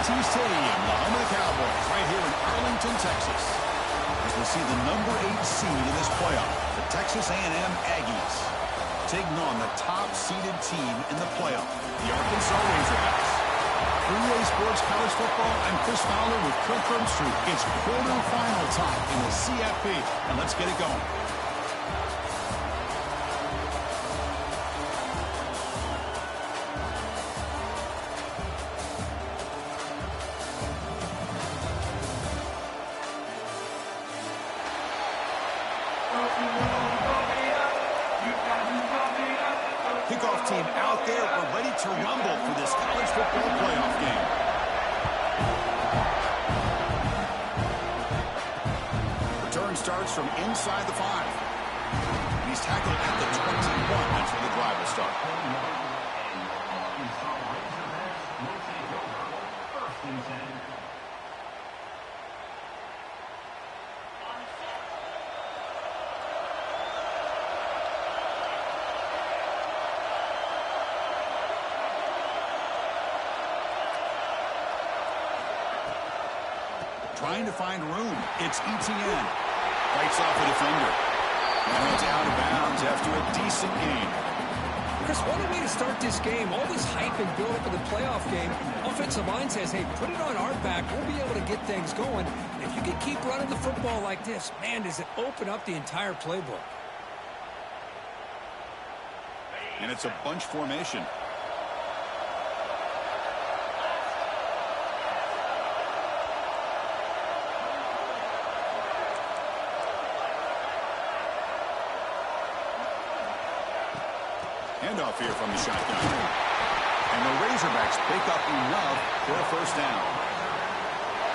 Stadium, the home of the Cowboys, right here in Arlington, Texas. As we see the number 8 seed in this playoff, the Texas A&M Aggies, taking on the top-seeded team in the playoff, the Arkansas Razorbacks. Three-way sports college football, I'm Chris Fowler with Kirk Herbstreit. It's quarterfinal time in the CFB, and let's get it going. Kickoff team out there. We're ready to rumble for this college football playoff game. Return starts from inside the 5. He's tackled at the 21. That's where the drive will start. Trying to find room. It's ETN. Fights off a defender. And it's out of bounds after a decent gain. Chris, what a way to start this game. All this hype and build up in the playoff game. Offensive line says, hey, put it on our back. We'll be able to get things going. If you can keep running the football like this, man, does it open up the entire playbook. And it's a bunch formation. Handoff here from the shotgun. And the Razorbacks pick up enough for a first down.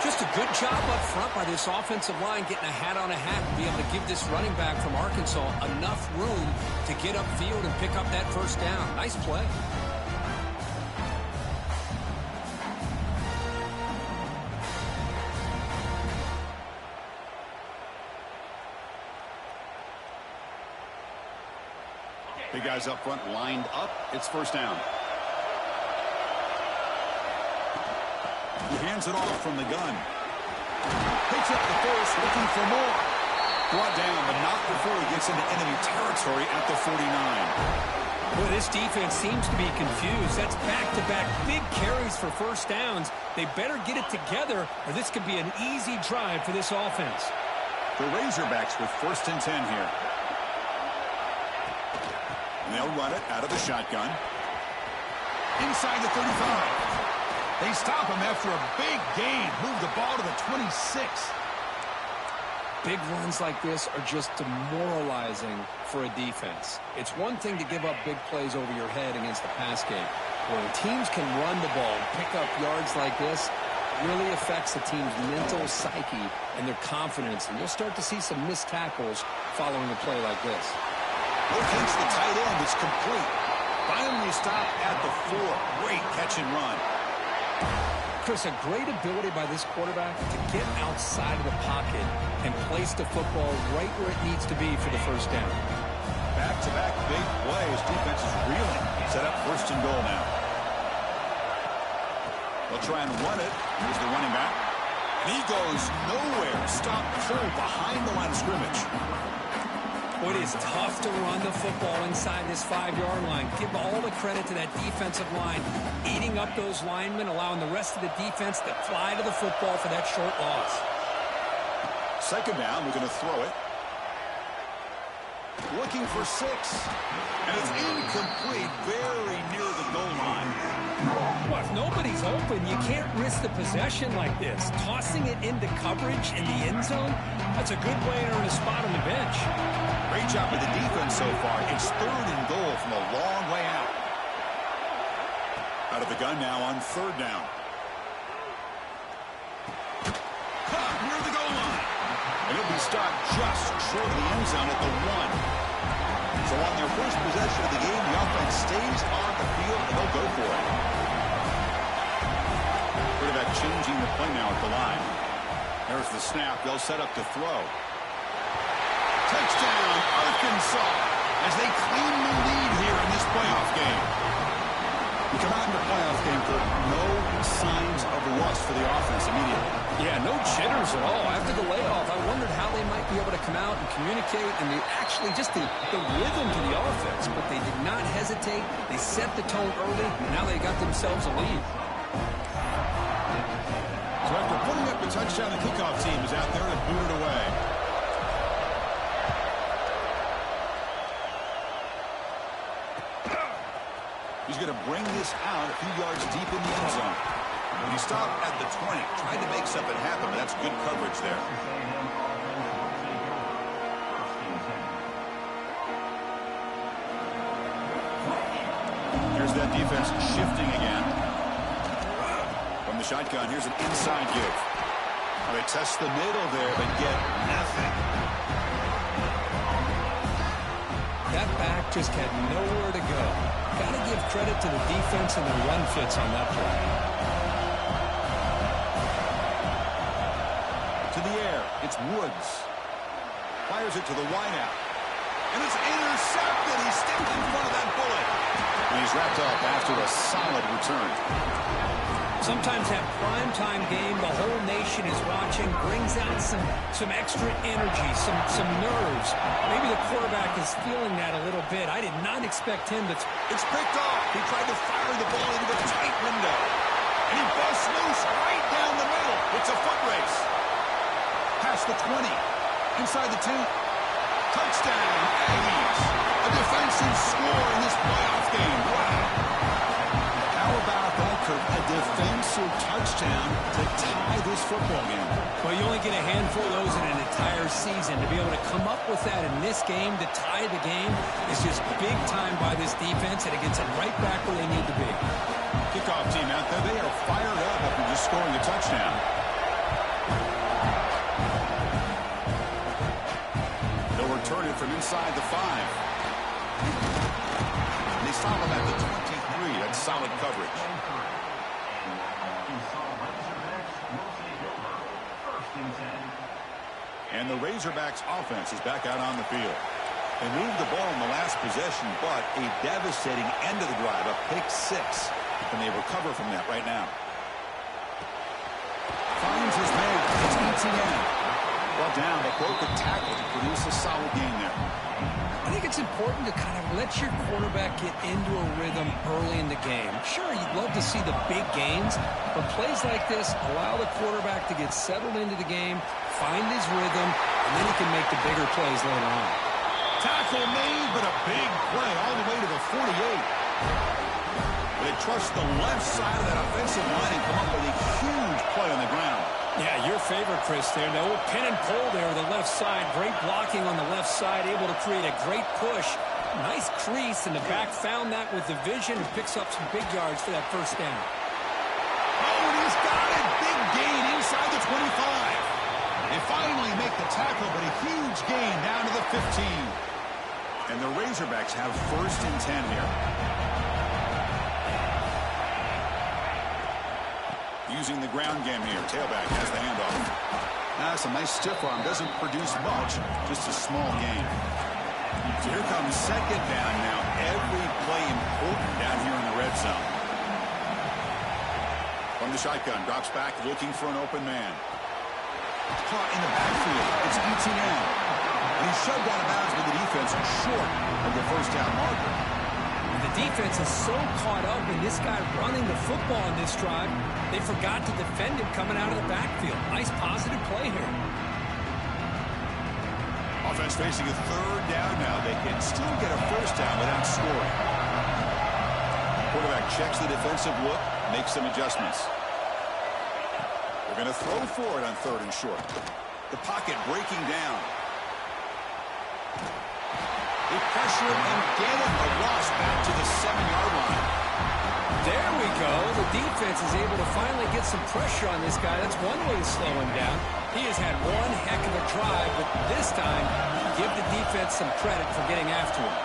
Just a good job up front by this offensive line, getting a hat on a hat and be able to give this running back from Arkansas enough room to get upfield and pick up that first down. Nice play. Big guys up front lined up. It's first down. He hands it off from the gun. Picks up the first, looking for more. Brought down, but not before he gets into enemy territory at the 49. Boy, this defense seems to be confused. That's back-to-back big carries for first downs. They better get it together, or this could be an easy drive for this offense. The Razorbacks with first and 10 here. And they'll run it out of the shotgun. Inside the 35. They stop him after a big gain. Move the ball to the 26. Big runs like this are just demoralizing for a defense. It's one thing to give up big plays over your head against the pass game. When teams can run the ball and pick up yards like this, it really affects the team's mental psyche and their confidence. And you'll start to see some missed tackles following a play like this. Locates the tight end. It's complete. Finally stopped at the 4. Great catch and run. Chris, a great ability by this quarterback to get outside of the pocket and place the football right where it needs to be for the first down. Back-to-back big plays. Defense is reeling. Set up first and goal now. They'll try and run it. Here's the running back. And he goes nowhere. Stop cold behind the line of scrimmage. Well, it is tough to run the football inside this 5-yard line. Give all the credit to that defensive line, eating up those linemen, allowing the rest of the defense to fly to the football for that short loss. Second down, we're going to throw it. Looking for 6. And it's incomplete, very near the goal line. Well, if nobody's open, you can't risk the possession like this. Tossing it into coverage in the end zone, that's a good way to earn a spot on the bench. Great job with the defense so far. It's third and goal from a long way out. Out of the gun now on third down. Caught near the goal line. And he'll be stopped just short of the end zone at the 1. So on their first possession of the game, the offense stays on the field, and they'll go for it. Quarterback changing the play now at the line. There's the snap. They'll set up to throw. Touchdown, Arkansas, as they claim the lead here in this playoff game. We come out in the playoff game for no signs of rust for the offense immediately. Yeah, no jitters at all. After the layoff, I wondered how they might be able to come out and communicate and the rhythm to the offense. But they did not hesitate. They set the tone early, and now they got themselves a lead. So after putting up the touchdown, the kickoff team is out there to boot it away. He's going to bring this out a few yards deep in the end zone. When he stopped at the 20, tried to make something happen, but that's good coverage there. Here's that defense shifting again. From the shotgun, here's an inside give. They test the middle there, but get nothing. That back just had nowhere to go. Got to give credit to the defense and the run fits on that play. To the air, it's Woods. Fires it to the wideout. And it's intercepted. He's stepped in front of that bullet. And he's wrapped up after a solid return. Sometimes that primetime game, the whole nation is watching, brings out some extra energy, some nerves. Maybe the quarterback is feeling that a little bit. I did not expect him to... It's picked off. He tried to fire the ball into the tight window. And he busts loose right down the middle. It's a foot race. Past the 20. Inside the 10. Touchdown, Aggies. A defensive score in this playoff game. Wow. How about that, Kurt? A defensive touchdown to tie this football game. Well, you only get a handful of those in an entire season. To be able to come up with that in this game, to tie the game, is just big time by this defense, and it gets them right back where they need to be. Kickoff team out there, they are fired up after just scoring a touchdown. They'll return it from inside the 5. They stop him at the 23. That's solid coverage. And the Razorbacks offense is back out on the field. They moved the ball in the last possession, but a devastating end of the drive, a pick 6. And they recover from that right now. Finds his man. It's ETN. Well down, but broke the tackle to produce a solid gain there. I think it's important to kind of let your quarterback get into a rhythm early in the game. Sure, you'd love to see the big gains, but plays like this allow the quarterback to get settled into the game, find his rhythm, and then he can make the bigger plays later on. Tackle made, but a big play all the way to the 48. They trust the left side of that offensive line and come up with a huge play on the ground. Yeah, your favorite, Chris, there. The old pin and pull there with the left side. Great blocking on the left side, able to create a great push. Nice crease, and the back found that with the vision and picks up some big yards for that first down. Oh, and he's got it. Big gain inside the 25. They finally make the tackle, but a huge gain down to the 15. And the Razorbacks have 1st and 10 here. Using the ground game here. Tailback has the handoff. That's a nice stiff arm. Doesn't produce much. Just a small gain. So here comes 2nd down now. Every play important down here in the red zone. From the shotgun. Drops back looking for an open man. Caught in the backfield. It's ETN. And he's shoved out of bounds with the defense short of the 1st down marker. The defense is so caught up in this guy running the football in this drive, they forgot to defend him coming out of the backfield. Nice positive play here. Offense facing a 3rd down now. They can still get a 1st down without scoring. Quarterback checks the defensive look, makes some adjustments. They're going to throw for it on 3rd and short. The pocket breaking down. They pressure and get it. A loss back to the 7-yard line. There we go. The defense is able to finally get some pressure on this guy. That's one way to slow him down. He has had one heck of a drive, but this time, give the defense some credit for getting after him.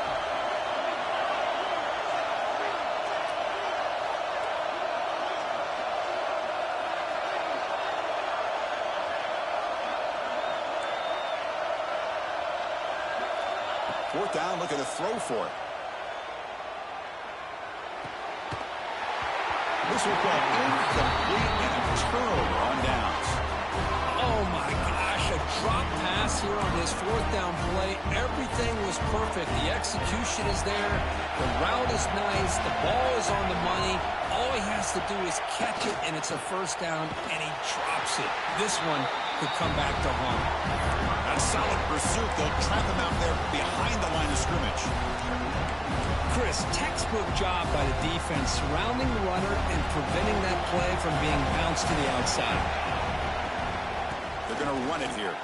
Fourth down, looking to throw for it. This will go incomplete and a turnover down play, everything was perfect. The execution is there. The route is nice. The ball is on the money. All he has to do is catch it, and it's a first down, and he drops it. This one could come back to haunt. A solid pursuit. They'll trap him out there behind the line of scrimmage. Chris, textbook job by the defense, surrounding the runner and preventing that play from being bounced to the outside. They're going to run it here.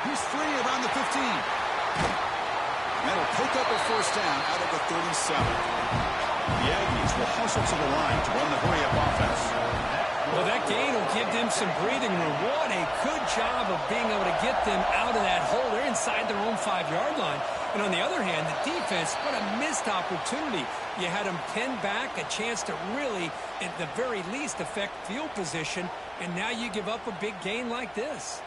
He's free around the 15. That'll pick up a first down out of the 37. The Aggies will hustle to the line to run the hurry-up offense. Well, that gain will give them some breathing room. What a good job of being able to get them out of that hole. They're inside their own 5-yard line. And on the other hand, the defense, what a missed opportunity. You had them pinned back, a chance to really, at the very least, affect field position. And now you give up a big gain like this.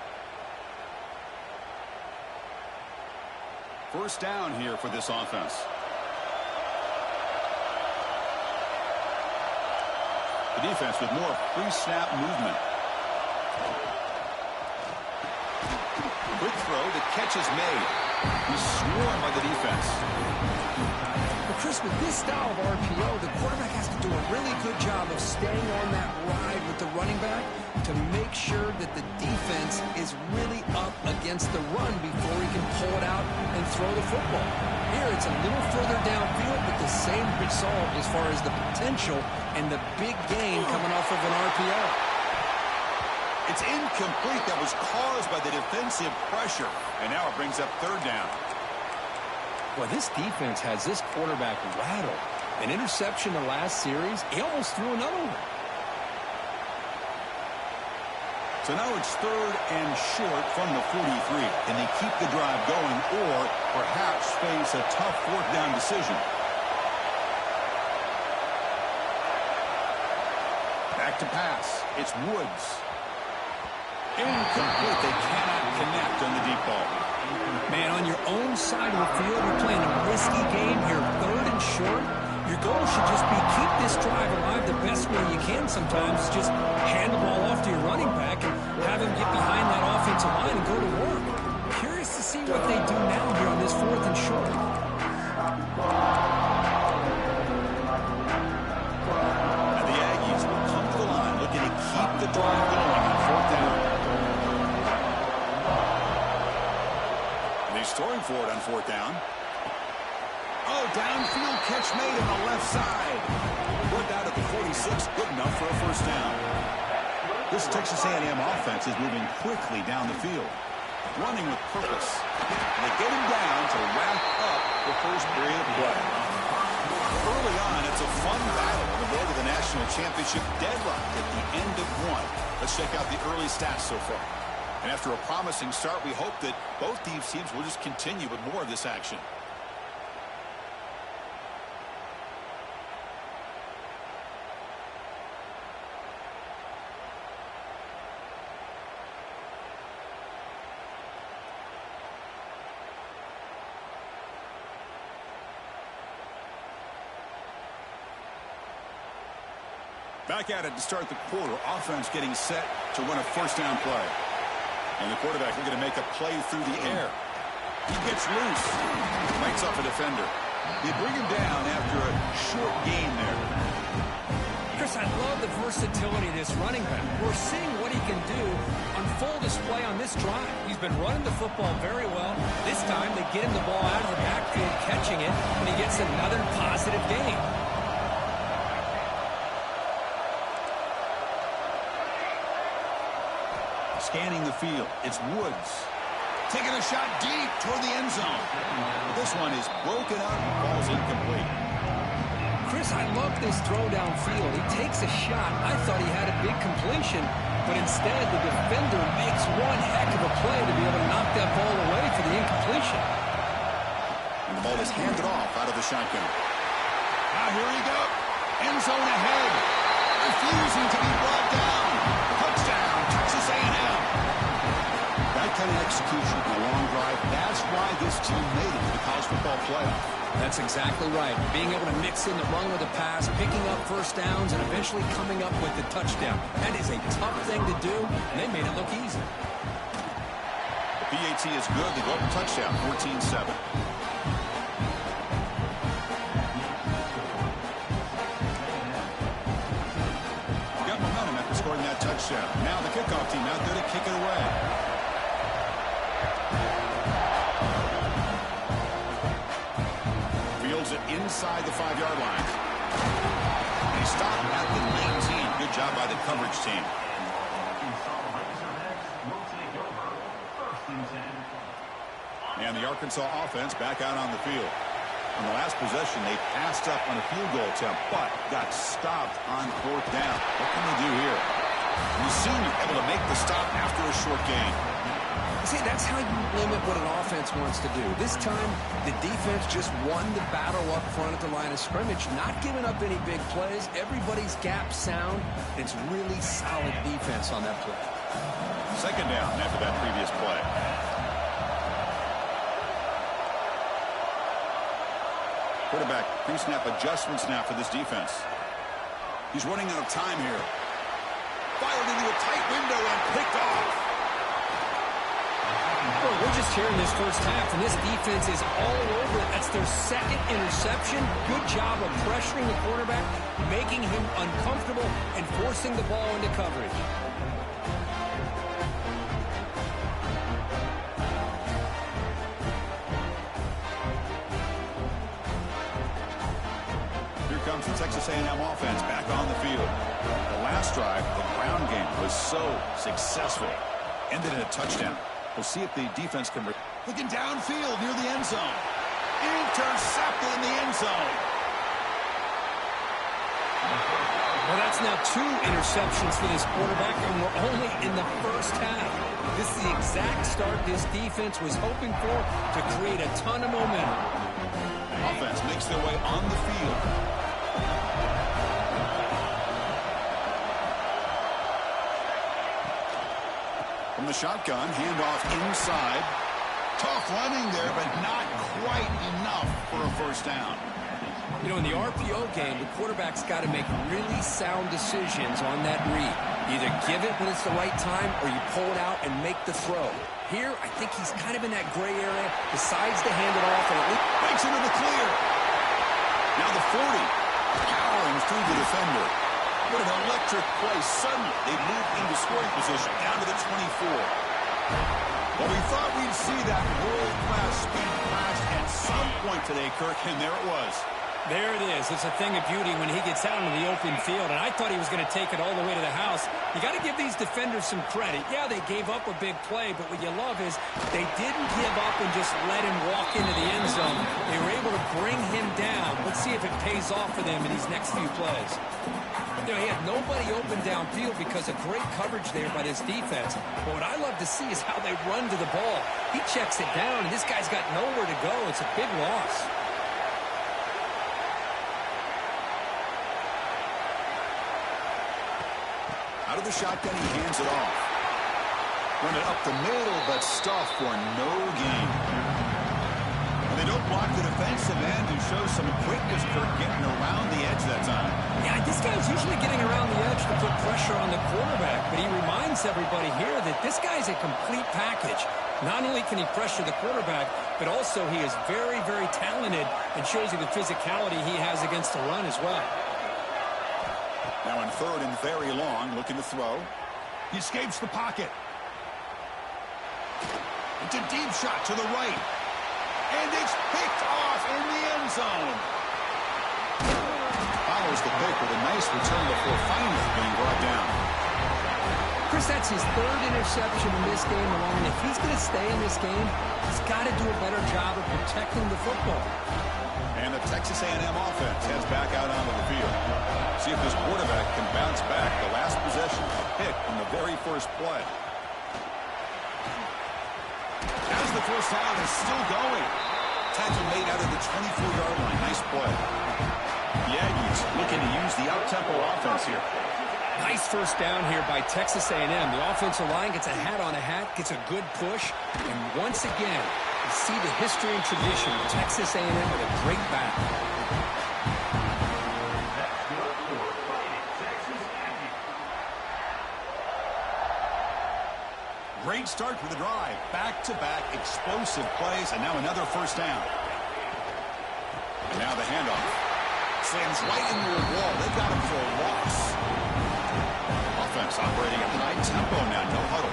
First down here for this offense. The defense with more pre-snap movement. Quick throw, the catch is made. He's swarmed by the defense. But Chris, with this style of RPO, the quarterback has to do a really good job of staying on that ride with the running back to make sure that the defense is really up against the run before he can pull it out and throw the football. Here, it's a little further downfield, but the same result as far as the potential and the big gain coming off of an RPO. It's incomplete. That was caused by the defensive pressure. And now it brings up third down. Well, this defense has this quarterback rattled. An interception the last series, he almost threw another one. So now it's third and short from the 43. Can they keep the drive going or perhaps face a tough fourth down decision? Back to pass. It's Woods. Incomplete. They cannot connect on the deep ball. Man, on your own side of the field, you're playing a risky game here, third and short. Your goal should just be keep this drive alive the best way you can sometimes. Just hand the ball off to your running back and have him get behind that offensive line and go to work. Curious to see what they do now here on this fourth and short. And the Aggies will come to the line looking to keep the drive going on fourth down. Storing for it on fourth down. Oh, downfield catch made on the left side. Worked out at the 46, good enough for a first down. This Texas A&M offense is moving quickly down the field, running with purpose. And they get him down to wrap up the first period of play. Early on, it's a fun battle on the road to the national championship, deadlocked at the end of one. Let's check out the early stats so far. And after a promising start, we hope that both these teams will just continue with more of this action. Back at it to start the quarter. Offense getting set to run a first down play. And the quarterback looking to make a play through the air. He gets loose. Lights up a defender. They bring him down after a short gain there. Chris, I love the versatility of this running back. We're seeing what he can do on full display on this drive. He's been running the football very well. This time they get him the ball out of the backfield, catching it, and he gets another positive gain. Scanning the field, it's Woods. Taking a shot deep toward the end zone. This one is broken up, ball's incomplete. Chris, I love this throw downfield. He takes a shot. I thought he had a big completion, but instead the defender makes one heck of a play to be able to knock that ball away for the incompletion. And the ball is handed off out of the shotgun. Now here we go. End zone ahead. Refusing to be brought down. Touchdown, Texas A&M. That kind of execution on a long drive, that's why this team made it to the college football playoff. That's exactly right. Being able to mix in the run with the pass, picking up first downs, and eventually coming up with the touchdown. That is a tough thing to do, and they made it look easy. The PAT is good. They go up a touchdown, 14-7. Got momentum after scoring that touchdown. Now the kickoff team out there to kick it away. Fields it inside the 5-yard line. They stop at the 19. Good job by the coverage team. And the Arkansas offense back out on the field. On the last possession, they passed up on a field goal attempt, but got stopped on 4th down. What can they do here? You soon you're able to make the stop after a short gain. See, that's how you limit what an offense wants to do. This time, the defense just won the battle up front at the line of scrimmage, not giving up any big plays. Everybody's gap sound. It's really solid defense on that play. 2nd down after that previous play. Quarterback pre-snap adjustments now for this defense. He's running out of time here. Fired into a tight window and picked off. Well, we're just here in this first half, and this defense is all over it. That's their 2nd interception. Good job of pressuring the quarterback, making him uncomfortable, and forcing the ball into coverage. Comes the Texas A&M offense back on the field. The last drive, the ground game was so successful. Ended in a touchdown. We'll see if the defense can... Looking downfield near the end zone. Intercepted in the end zone. Well, that's now 2 interceptions for this quarterback, and we're only in the first half. This is the exact start this defense was hoping for to create a ton of momentum. Offense makes their way on the field. From the shotgun, handoff inside. Tough running there, but not quite enough for a first down. You know, in the RPO game, the quarterback's got to make really sound decisions on that read. Either give it when it's the right time, or you pull it out and make the throw. Here, I think he's kind of in that gray area, decides to hand it off, and at least breaks into the clear. Now the 40, powering through the defender. What an electric play. Suddenly, they moved into scoring position, down to the 24. Well, we thought we'd see that world-class speed flash at some point today, Kirk, and there it was. There it is. It's a thing of beauty when he gets out into the open field, and I thought he was going to take it all the way to the house. You got to give these defenders some credit. Yeah, they gave up a big play, but what you love is they didn't give up and just let him walk into the end zone. They were able to bring him down. Let's see if it pays off for them in these next few plays. You know, he had nobody open downfield because of great coverage there by this defense. But what I love to see is how they run to the ball. He checks it down, and this guy's got nowhere to go. It's a big loss. Out of the shotgun, he hands it off. Run it up the middle, but stuffed for no gain. And they don't block the defensive end, who shows some quickness, Kirk, getting around the edge that time. Yeah, this guy's usually getting around the edge to put pressure on the quarterback, but he reminds everybody here that this guy's a complete package. Not only can he pressure the quarterback, but also he is very, very talented and shows you the physicality he has against the run as well. Now in 3rd and very long, looking to throw. He escapes the pocket. It's a deep shot to the right. And it's picked off in the end zone. Follows the pick with a nice return before finally being brought down. Chris, that's his 3rd interception in this game alone. If he's going to stay in this game, he's got to do a better job of protecting the football. And the Texas A&M offense heads back out onto the field. See if this quarterback can bounce back. The last possession, a pick on the very first play. As the first down is still going. Tackle made out of the 24-yard line. Nice play. The Aggies looking to use the up-tempo offense here. Nice first down here by Texas A&M. The offensive line gets a hat on a hat, gets a good push, and once again, you see the history and tradition of Texas A&M with a great back. Great start for the drive. Back-to-back explosive plays, and now another first down. And now the handoff. Slams right into a wall. They got him for a loss. Offense operating at high tempo now. No huddle.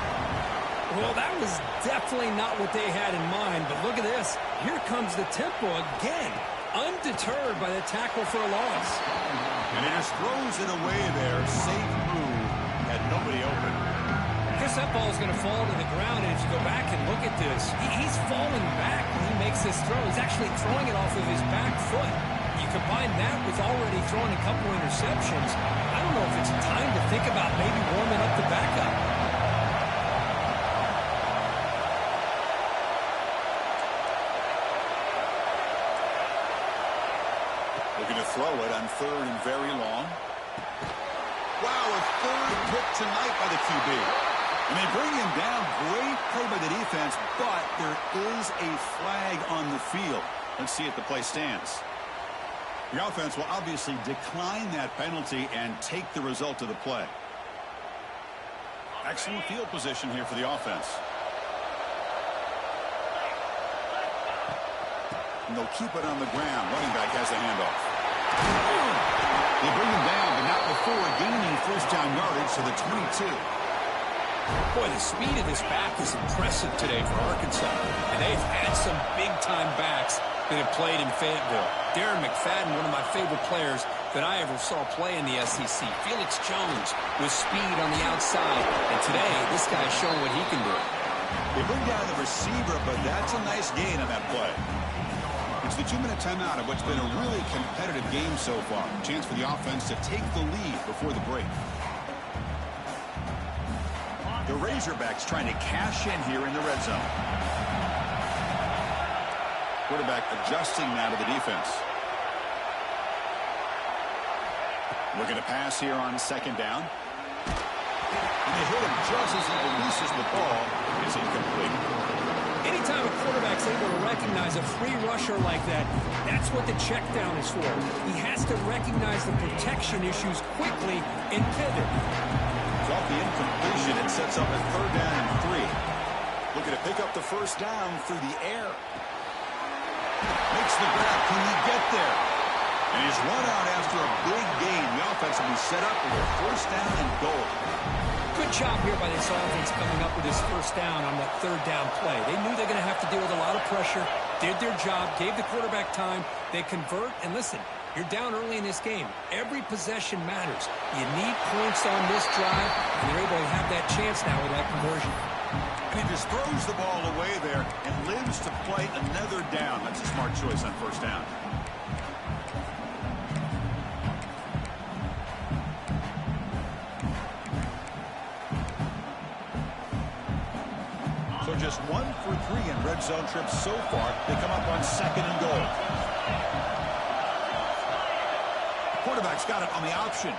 Well, that was definitely not what they had in mind, but look at this. Here comes the tempo again, undeterred by the tackle for a loss. And he just throws it away there. Safe move. Had nobody open. I guess that ball is going to fall to the ground, and if you go back and look at this, he's falling back when he makes this throw. He's actually throwing it off of his back foot. You combine that with already throwing a couple interceptions. I don't know if it's time to think about maybe warming up the backup. Looking to throw it on third and very long. Wow, a third pick tonight by the QB. And they bring him down. Great play by the defense, but there is a flag on the field. Let's see if the play stands. The offense will obviously decline that penalty and take the result of the play. Excellent field position here for the offense. And they'll keep it on the ground. Running back has the handoff. They bring him down, but not before gaining first down yardage to the 22. Boy, the speed of this back is impressive today for Arkansas. And they've had some big-time backs that have played in Fayetteville. Darren McFadden, one of my favorite players that I ever saw play in the SEC. Felix Jones with speed on the outside. And today, this guy's showing what he can do. They bring down the receiver, but that's a nice gain on that play. It's the 2-minute timeout of what's been a really competitive game so far. Chance for the offense to take the lead before the break. The Razorbacks trying to cash in here in the red zone. Quarterback adjusting now to the defense. Looking to pass here on second down. And they hit him just as he releases the ball. It's incomplete. Anytime a quarterback's able to recognize a free rusher like that, that's what the check down is for. He has to recognize the protection issues quickly and pivot. Off the incompletion, it sets up a third down and 3. Looking to pick up the first down through the air. Makes the grab. Can he get there? And he's run out after a big gain. The offense will be set up with a first down and goal. Good job here by this offense coming up with this first down on that third down play. They knew they're going to have to deal with a lot of pressure, did their job, gave the quarterback time. They convert, and listen, you're down early in this game. Every possession matters. You need points on this drive, and they're able to have that chance now with that conversion. And he just throws the ball away there and lives to play another down. That's a smart choice on first down. So just 1 for 3 in red zone trips so far. They come up on second and goal. Quarterback's got it on the option.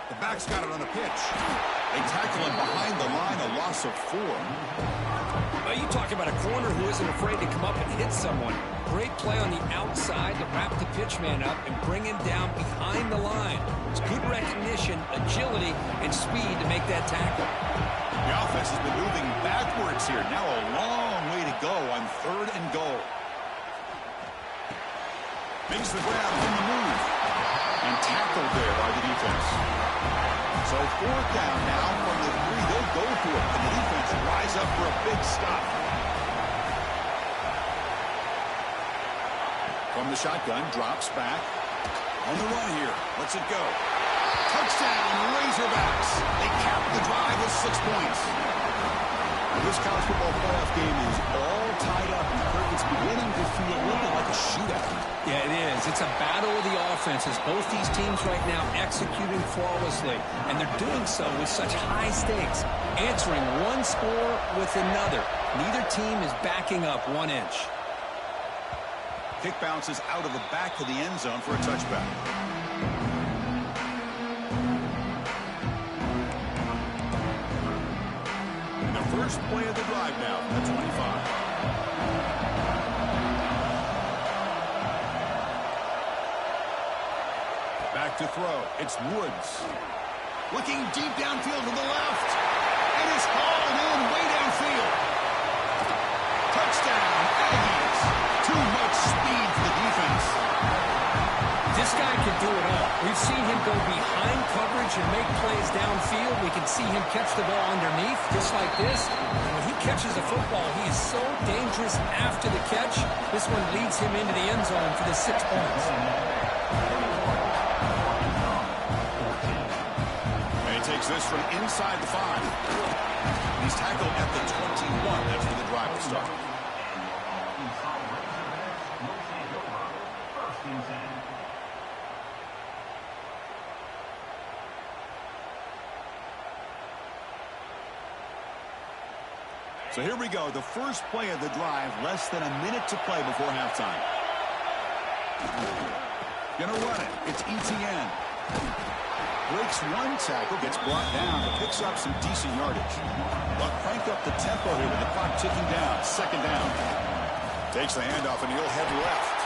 The back's got it on the pitch. They tackle him behind the line, a loss of 4. Well, you talk about a corner who isn't afraid to come up and hit someone. Great play on the outside to wrap the pitch man up and bring him down behind the line. It's good recognition, agility, and speed to make that tackle. The offense has been moving backwards here. Now a long way to go on third and goal. Makes the grab in the move. And tackled there by the defense. So fourth down now from the 3. They'll go for it. And the defense rise up for a big stop. From the shotgun, drops back. On the run here. Lets it go. Touchdown, Razorbacks. They cap the drive with 6 points. Now, this college football playoff game is all tied up. And Kirk, it's beginning to feel a little bit like a shootout. Yeah, it is. It's a battle of the offenses. Both these teams right now executing flawlessly. And they're doing so with such high stakes. Answering one score with another. Neither team is backing up 1 inch. Kick bounces out of the back of the end zone for a touchback. And the first play of the drive now at 25. Back to throw. It's Woods. Looking deep downfield to the left. And it's hauled in way downfield. Touchdown, Aggies. Too much speed for the defense. This guy can do it all. We've seen him go behind coverage and make plays downfield. We can see him catch the ball underneath, just like this. And when he catches a football, he is so dangerous after the catch. This one leads him into the end zone for the 6 points. And he takes this from inside the 5. He's tackled at the 21. That's where the drive will start. So here we go, the first play of the drive, less than a minute to play before halftime. Gonna run it, it's ETN. Breaks one tackle, gets brought down, but picks up some decent yardage. But crank up the tempo here with the clock ticking down, 2nd down. Takes the handoff and he'll head left.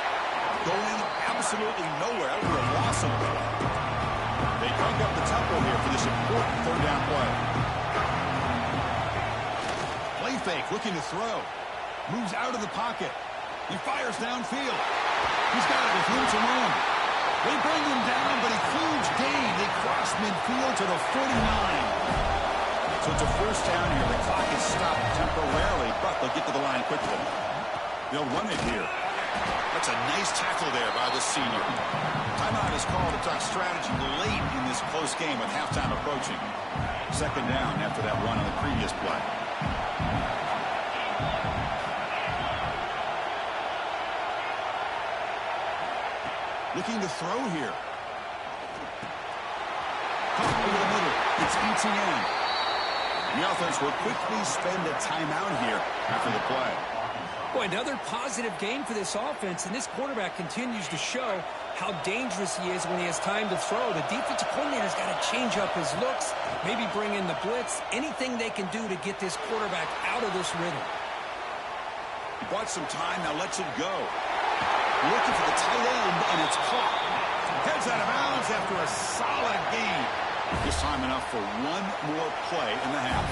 Going absolutely nowhere, we're a loss of it. They crank up the tempo here for this important 3rd down play. Play fake, looking to throw. Moves out of the pocket. He fires downfield. He's got it with room to run. They bring him down, but a huge gain. They cross midfield to the 49. So it's a 1st down here. The clock is stopped temporarily, but they'll get to the line quickly. They'll run it here. That's a nice tackle there by the senior. Timeout is called to talk strategy late in this close game with halftime approaching. 2nd down after that run on the previous play. Looking to throw here. Caught over the middle. It's ETN. The offense will quickly spend a timeout here after the play. Boy, another positive game for this offense, and this quarterback continues to show how dangerous he is when he has time to throw. The defensive coordinator's got to change up his looks, maybe bring in the blitz, anything they can do to get this quarterback out of this rhythm. He bought some time, now lets it go. Looking for the tight end, and it's caught. Heads out of bounds after a solid gain. This time enough for one more play in the half.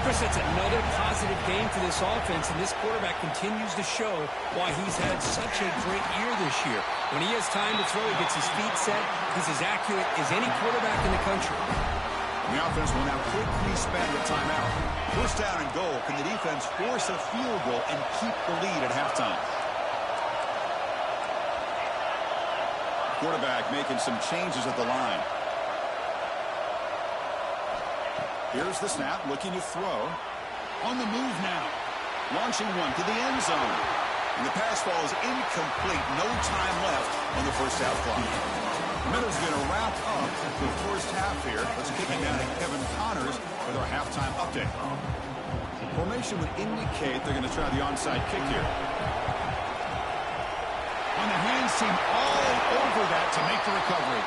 Chris, it's another positive game for this offense, and this quarterback continues to show why he's had such a great year this year. When he has time to throw, he gets his feet set. He's as accurate as any quarterback in the country. The offense will now quickly spend the timeout. 1st down and goal. Can the defense force a field goal and keep the lead at halftime? Quarterback making some changes at the line. Here's the snap, looking to throw. On the move now. Launching one to the end zone. And the pass ball is incomplete. No time left on the 1st half clock. Minutes going to wrap up the 1st half here. Let's kick it down to Kevin Connors with our halftime update. Formation would indicate they're going to try the onside kick here. On the hands team all over that to make the recovery.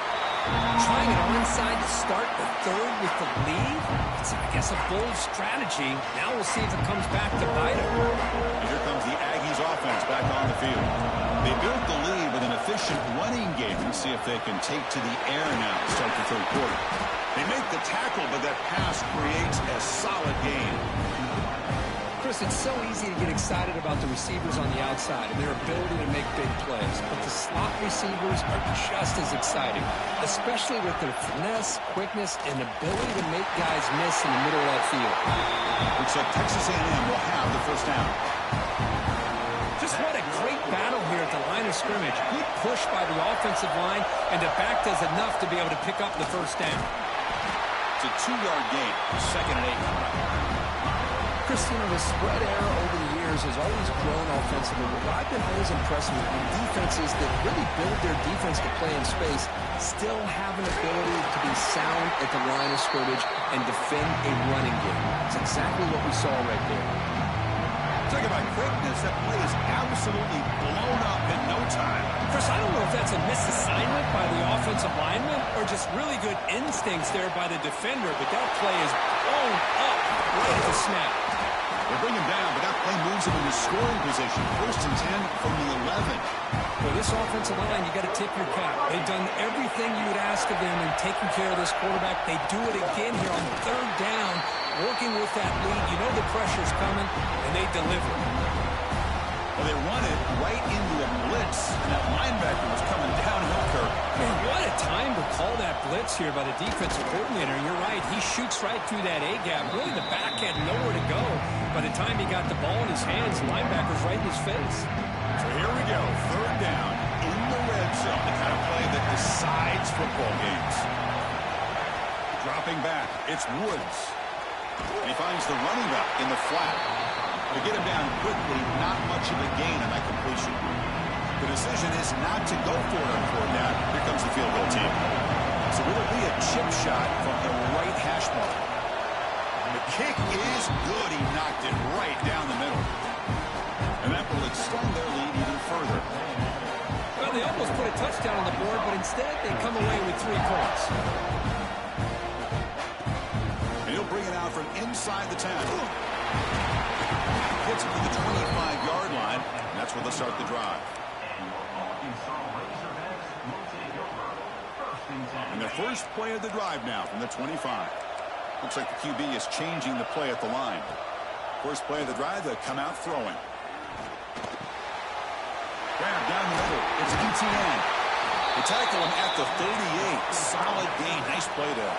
Trying it onside to start the 3rd with the lead. It's, I guess, a bold strategy. Now we'll see if it comes back to bite him. And here comes the Aggies offense back on the field. They built the lead with an efficient running game. Let's see if they can take to the air now to start the 3rd quarter. They make the tackle, but that pass creates a solid gain. Chris, it's so easy to get excited about the receivers on the outside and their ability to make big plays. But the slot receivers are just as exciting, especially with their finesse, quickness, and ability to make guys miss in the middle of that field. Looks like Texas A&M will have the 1st down. Just what a great battle here at the line of scrimmage. Good push by the offensive line, and the back does enough to be able to pick up the 1st down. It's a 2-yard gain, 2nd and 8. Chris, the spread error over the years has always grown offensively. But what I've been always impressed with defenses that really build their defense to play in space still have an ability to be sound at the line of scrimmage and defend a running game. It's exactly what we saw right there. Talk about quickness. That play is absolutely blown up in no time. Chris, I don't know if that's a misassignment by the offensive lineman or just really good instincts there by the defender, but that play is blown up right at the snap. They bring him down, but that play moves him into scoring position. 1st and 10 from the 11. For this offensive line, you got to tip your cap. They've done everything you would ask of them in taking care of this quarterback. They do it again here on 3rd down, working with that lead. You know the pressure's coming, and they deliver. Well, they run it right into a blitz, and that linebacker was coming downhill, Kirk. Man, what a time to call that blitz here by the defensive coordinator. You're right. He shoots right through that A-gap. Really, the back had nowhere to go. By the time he got the ball in his hands, the linebacker's right in his face. So here we go. Third down in the red zone. The kind of play that decides football games. Dropping back, it's Woods. And he finds the running back in the flat. To get him down quickly, not much of a gain on that completion. The decision is not to go for it on fourth down. Here comes the field goal team. So will it be a chip shot from the right hash mark? The kick is good. He knocked it right down the middle. And that will extend their lead even further. Well, they almost put a touchdown on the board, but instead they come away with 3 points. And he'll bring it out from inside the 10. Gets him to the 25-yard line, and that's where they'll start the drive. And their first play of the drive now from the 25. Looks like the QB is changing the play at the line. First play of the drive, they'll come out throwing. Grab down the middle. It's ETN. They tackle him at the 38. Solid gain. Nice play there.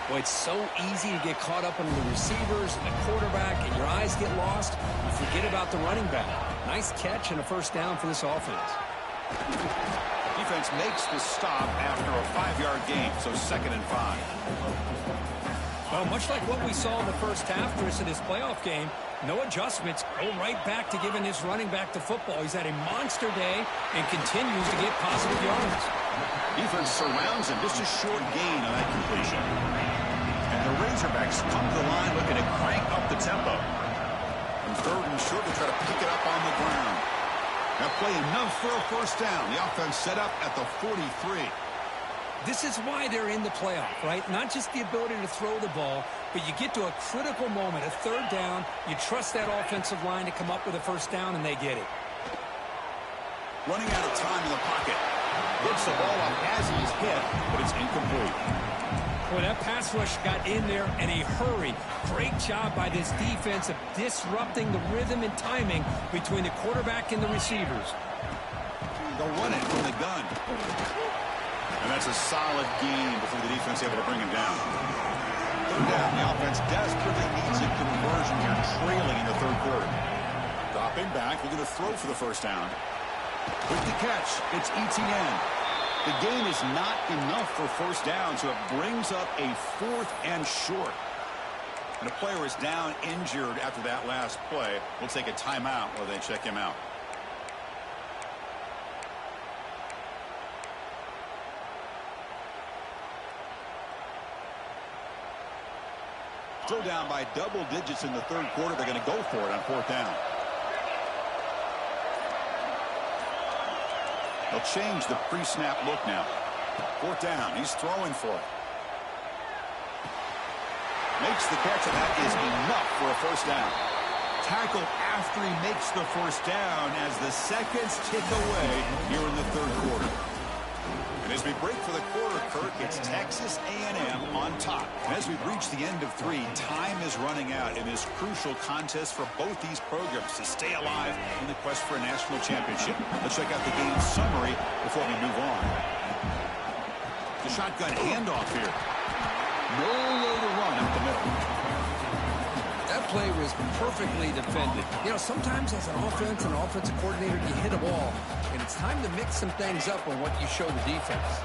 Boy, it's so easy to get caught up under the receivers and the quarterback, and your eyes get lost. You forget about the running back. Nice catch and a first down for this offense. Defense makes the stop after a 5-yard gain, so 2nd and 5. Well, much like what we saw in the first half for us in this playoff game, no adjustments. Go right back to giving his running back the football. He's had a monster day and continues to get positive yards. Defense surrounds him. Just a short gain on that completion. And the Razorbacks come to the line looking to crank up the tempo. And 3rd and short to try to pick it up on the ground. That play enough for a first down. The offense set up at the 43. This is why they're in the playoff, right? Not just the ability to throw the ball, but you get to a critical moment, a 3rd down. You trust that offensive line to come up with a first down, and they get it. Running out of time in the pocket. Gets the ball up as he's hit, but it's incomplete. Boy, that pass rush got in there in a hurry. Great job by this defense of disrupting the rhythm and timing between the quarterback and the receivers. They'll run it from the gun. And that's a solid gain before the defense able to bring him down. 3rd down, the offense desperately needs a conversion here, trailing in the 3rd quarter. Dropping back, looking to throw for the first down. With the catch, it's ETN. The gain is not enough for first down, so it brings up a 4th and short. And a player is down injured after that last play. We'll take a timeout while they check him out. Still down by double digits in the 3rd quarter. They're going to go for it on 4th down. They'll change the pre-snap look now. 4th down. He's throwing for it. Makes the catch, and that is enough for a first down. Tackle after he makes the first down as the seconds tick away here in the 3rd quarter. And as we break for the quarter, Kirk, it's Texas A&M on top. And as we reach the end of 3, time is running out in this crucial contest for both these programs to stay alive in the quest for a national championship. Let's check out the game summary before we move on. The shotgun handoff here. No way to run up the middle. That play was perfectly defended. You know, sometimes as an offensive coordinator, you hit a ball, and it's time to mix some things up on what you show the defense.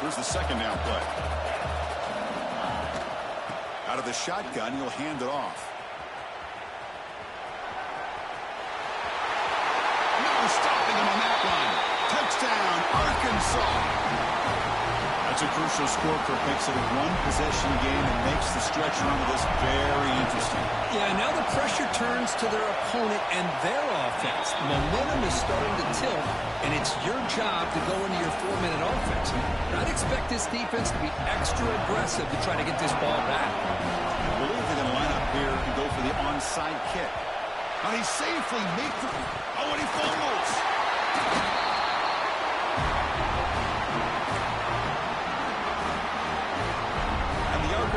Here's the 2nd down play. Out of the shotgun, he'll hand it off. No stopping him on that one. Touchdown, Arkansas. That's a crucial score. Kirk makes it a 1-possession game and makes the stretch run of this very interesting. Yeah, now the pressure turns to their opponent and their offense. Momentum is starting to tilt, and it's your job to go into your 4-minute offense. But I'd expect this defense to be extra aggressive to try to get this ball back. I believe they're going to line up here and go for the onside kick. And he safely makes it. Oh, and he fumbles.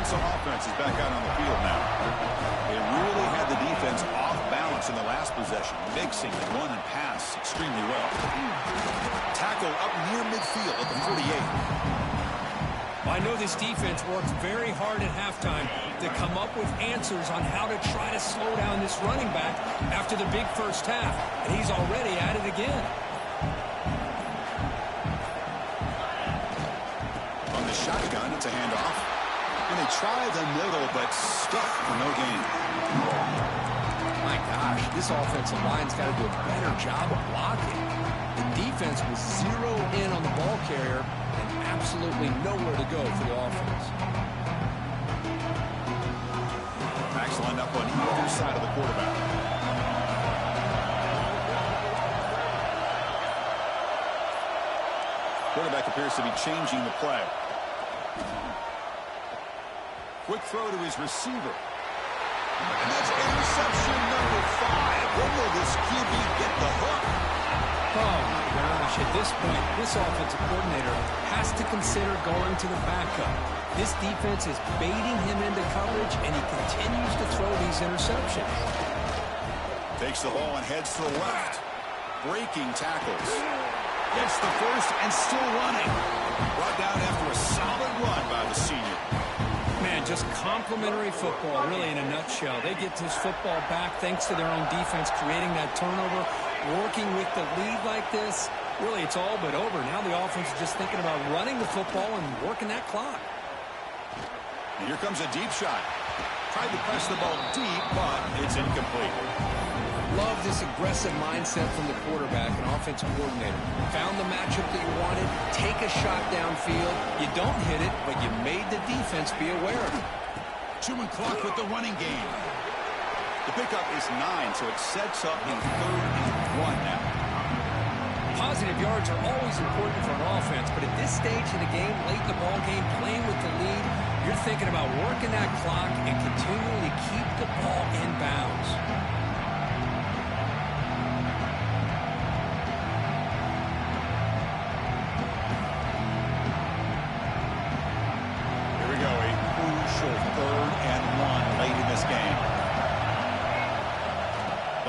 difference on offense is back out on the field now. They really had the defense off balance in the last possession, mixing the run and pass extremely well. Tackle up near midfield at the 48. I know this defense worked very hard at halftime to come up with answers on how to try to slow down this running back after the big first half, and he's already at it again. On the shotgun, it's a handoff. And they try the middle, but stuck for no gain. My gosh, this offensive line's got to do a better job of blocking. The defense was zero in on the ball carrier and absolutely nowhere to go for the offense. Backs lined up on either side of the quarterback. Quarterback appears to be changing the play. Quick throw to his receiver. And that's interception number 5. When will this QB get the hook? Oh, my gosh. At this point, this offensive coordinator has to consider going to the backup. This defense is baiting him into coverage, and he continues to throw these interceptions. Takes the ball and heads to the left. Breaking tackles. Gets the first and still running. Brought down after a solid run by the senior. Man, just complimentary football, really, in a nutshell. They get this football back thanks to their own defense, creating that turnover, working with the lead like this. Really, it's all but over. Now the offense is just thinking about running the football and working that clock. And here comes a deep shot. Tried to press the ball deep, but it's incomplete. Love this aggressive mindset from the quarterback and offensive coordinator. Found the matchup that you wanted, take a shot downfield. You don't hit it, but you made the defense be aware of it. Chewing clock with the running game. The pickup is 9, so it sets up in 3rd and 1 now. Positive yards are always important for an offense, but at this stage of the game, late in the ball game, playing with the lead, you're thinking about working that clock and continuing to keep the ball in bounds.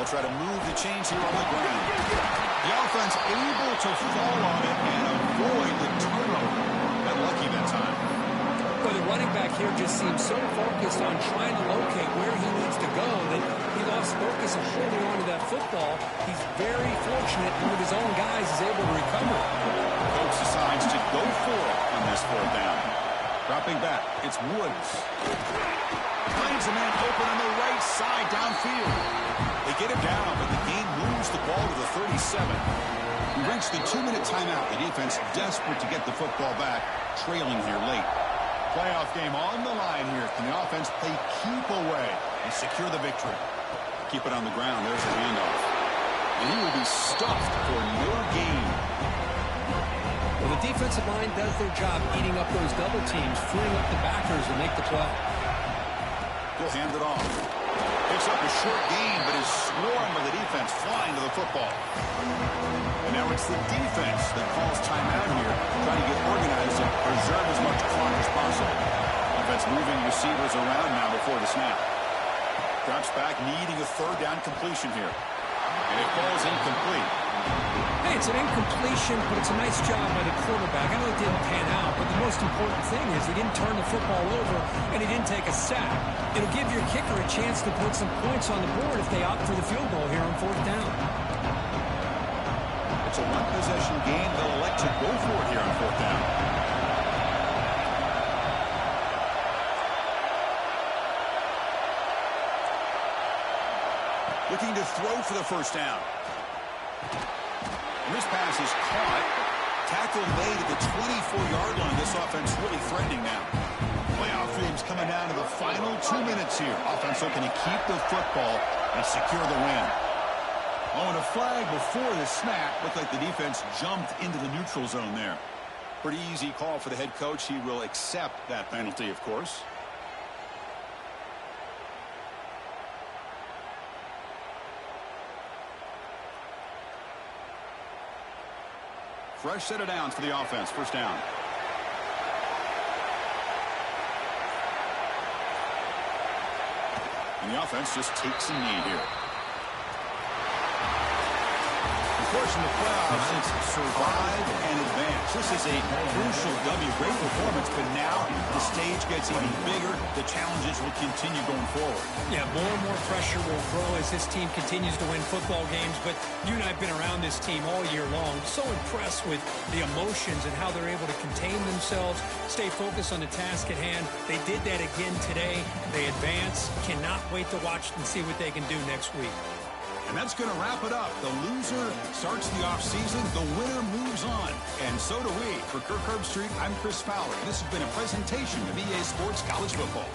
Try to move the chains here on the ground. The offense able to fall on it and avoid the turnover. Got lucky that time. Well, the running back here just seems so focused on trying to locate where he needs to go that he lost focus of holding on to that football. He's very fortunate one of his own guys is able to recover. Coach decides to go for it on this 4th down. Dropping back, it's Woods. Finds a man open on the right side downfield. They get him down, but the game moves the ball to the 37. We reach the 2-minute timeout. The defense desperate to get the football back, trailing here late. Playoff game on the line here. Can the offense play keep away and secure the victory? Keep it on the ground. There's the handoff. And he will be stuffed for no gain. Well, the defensive line does their job eating up those double teams, freeing up the backers to make the play. He'll hand it off. Picks up a short gain, but is swarmed by the defense flying to the football. And now it's the defense that calls timeout here, trying to get organized and preserve as much clock as possible. Offense moving receivers around now before the snap. Drops back, needing a 3rd down completion here. And it falls incomplete. Hey, it's an incompletion, but it's a nice job by the quarterback. I know it didn't pan out, but the most important thing is he didn't turn the football over and he didn't take a sack. It'll give your kicker a chance to put some points on the board if they opt for the field goal here on 4th down. It's a 1-possession game. They'll elect to go for it here on 4th down. Looking to throw for the 1st down. And this pass is caught. Tackle made at the 24-yard line. This offense really threatening now. Playoff games coming down to the final 2 minutes here. Offense looking to keep the football and secure the win. Oh, and a flag before the snap. Looked like the defense jumped into the neutral zone there. Pretty easy call for the head coach. He will accept that penalty, of course. Fresh set of downs for the offense. 1st down. And the offense just takes a knee here. Of course, in the playoffs, it's survive and advance. This is a crucial W. Great performance, but now the stage gets even bigger. The challenges will continue going forward. Yeah, more and more pressure will grow as this team continues to win football games. But you and I have been around this team all year long. So impressed with the emotions and how they're able to contain themselves, stay focused on the task at hand. They did that again today. They advance. Cannot wait to watch and see what they can do next week. And that's going to wrap it up. The loser starts the offseason. The winner moves on. And so do we. For Kirk Herbstreit, I'm Chris Fowler. This has been a presentation of EA Sports College Football.